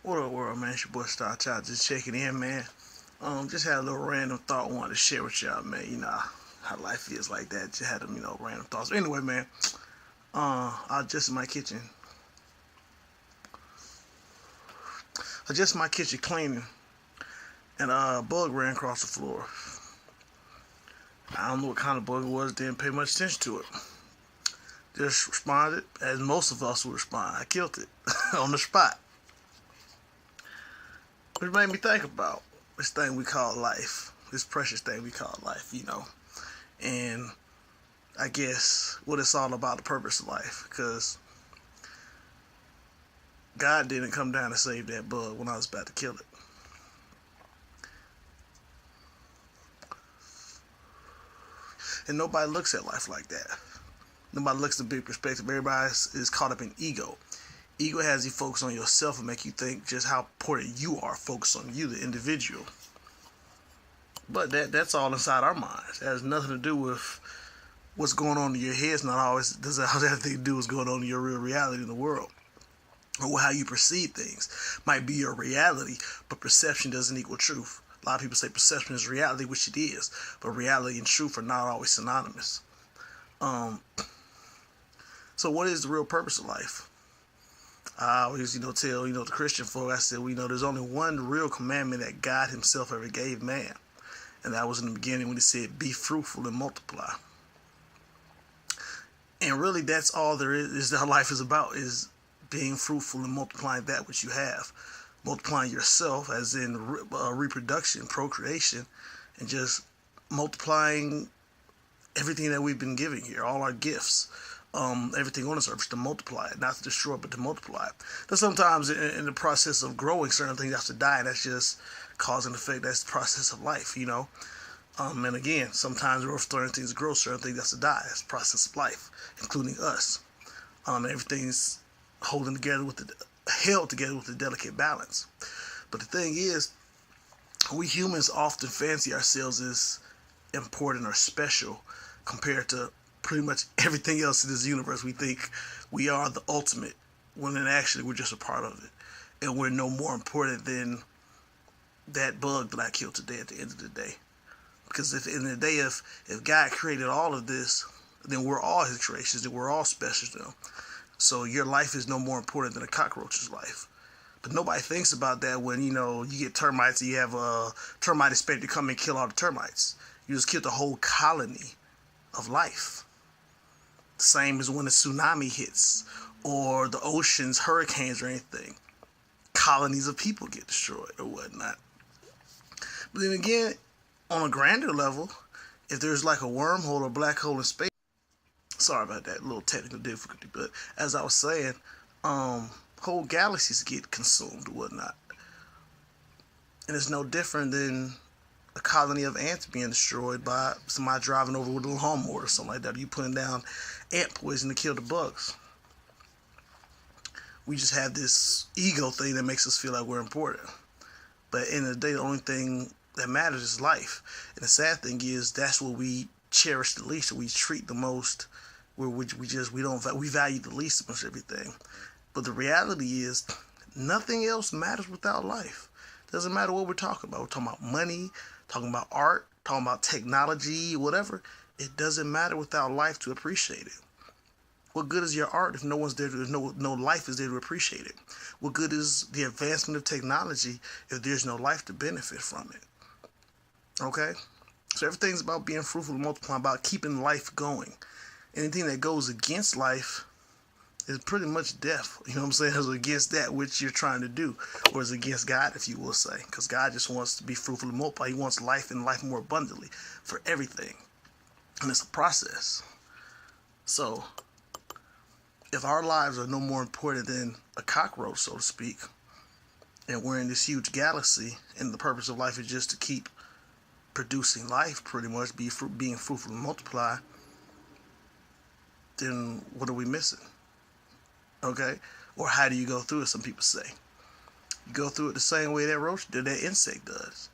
What up, world, man? It's your boy Starr Child, just checking in, man. Just had a little random thought I wanted to share with y'all, man. You know how life is like that. Just had them, random thoughts. But anyway, man, I just in my kitchen. I just in my kitchen cleaning, and a bug ran across the floor. I don't know what kind of bug it was. Didn't pay much attention to it. Just responded as most of us would respond. I killed it on the spot. Which made me think about this thing we call life, this precious thing we call life, and I guess what it's all about, the purpose of life, because God didn't come down to save that bug when I was about to kill it. And nobody looks at life like that. Nobody looks at the big perspective. Everybody is caught up in ego. Ego has you focus on yourself and make you think just how important you are. Focus on you, the individual. But that's all inside our minds. It has nothing to do with what's going on in your head. It's not always doesn't have anything to do with what's going on in your real reality in the world, or how you perceive things. Might be your reality, but perception doesn't equal truth. A lot of people say perception is reality, which it is, but reality and truth are not always synonymous. So what is the real purpose of life? I always, tell, the Christian folk, I said, there's only one real commandment that God himself ever gave man. And that was in the beginning when he said, be fruitful and multiply. And really that's all there is that life is about, is being fruitful and multiplying that which you have. Multiplying yourself as in reproduction, procreation, and just multiplying everything that we've been given here, all our gifts. Everything on this earth, to multiply it, not to destroy it, but to multiply it. But sometimes in the process of growing, certain things have to die, and that's just cause and effect. That's the process of life, And again, sometimes in order for certain things to grow, certain things have to die. That's the process of life, including us. And everything's held together with a delicate balance. But the thing is, we humans often fancy ourselves as important or special compared to pretty much everything else in this universe. We think we are the ultimate, when then actually we're just a part of it. And we're no more important than that bug that I killed today at the end of the day. Because if in the day, if God created all of this, then we're all his creations, and we're all special to him. So your life is no more important than a cockroach's life. But nobody thinks about that when, you get termites and you have a termite inspector come and kill all the termites. You just killed the whole colony of life. The same as when a tsunami hits, or the oceans, hurricanes, or anything. Colonies of people get destroyed or whatnot. But then again, on a grander level, if there's like a wormhole or black hole in space, sorry about that little technical difficulty, but as I was saying, whole galaxies get consumed or whatnot. And it's no different than a colony of ants being destroyed by somebody driving over with a lawnmower or something like that. You putting down ant poison to kill the bugs. We just have this ego thing that makes us feel like we're important. But at the end of the day, the only thing that matters is life. And the sad thing is, that's what we cherish the least, or we treat the most, where we value the least amongst everything. But the reality is, nothing else matters without life. Doesn't matter what we're talking about. We're talking about money, talking about art, talking about technology, whatever. It doesn't matter without life to appreciate it. What good is your art if no one's there? If no life is there to appreciate it? What good is the advancement of technology if there's no life to benefit from it? Okay? So everything's about being fruitful and multiplying, about keeping life going. Anything that goes against life is pretty much death. You know what I'm saying? It's against that which you're trying to do, or it's against God, if you will say. Because God just wants to be fruitful and multiply. He wants life and life more abundantly for everything. And it's a process. So, if our lives are no more important than a cockroach, so to speak, and we're in this huge galaxy, and the purpose of life is just to keep producing life, pretty much, being fruitful and multiply, then what are we missing? Okay? Or how do you go through it, some people say. You go through it the same way that roach did, that insect does.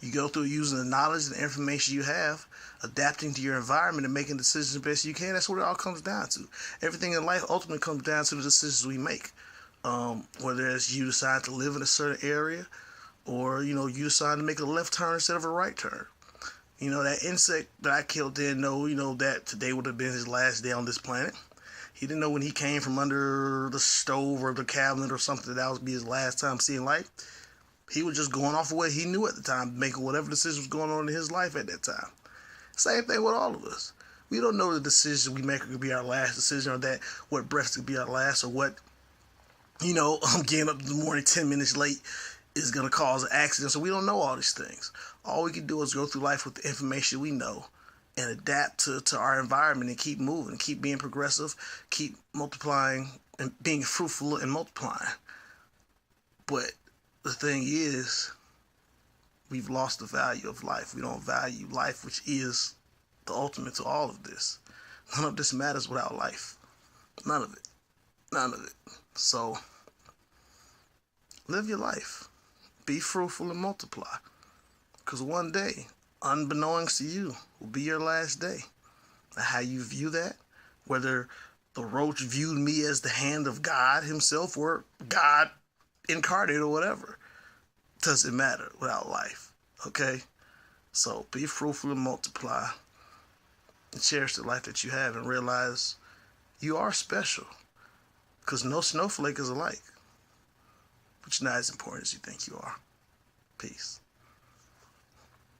You go through using the knowledge and the information you have, adapting to your environment and making decisions the best you can. That's what it all comes down to. Everything in life ultimately comes down to the decisions we make. Whether it's you decide to live in a certain area, or you decide to make a left turn instead of a right turn. That insect that I killed didn't know, that today would have been his last day on this planet. He didn't know when he came from under the stove or the cabinet or something that would be his last time seeing light. He was just going off of what he knew at the time, making whatever decision was going on in his life at that time. Same thing with all of us. We don't know the decision we make could be our last decision, or that what breath could be our last, or what, I'm getting up in the morning 10 minutes late is going to cause an accident. So we don't know all these things. All we can do is go through life with the information we know and adapt to our environment and keep moving, keep being progressive, keep multiplying and being fruitful and multiplying. But the thing is, we've lost the value of life. We don't value life, which is the ultimate to all of this. None of this matters without life. None of it. None of it. So, live your life. Be fruitful and multiply. Because one day, unbeknownst to you, will be your last day. And how you view that, whether the roach viewed me as the hand of God himself or God incarnate or whatever, doesn't matter without life. Okay? So be fruitful and multiply. And cherish the life that you have and realize you are special. Because no snowflake is alike. But you're not as important as you think you are. Peace.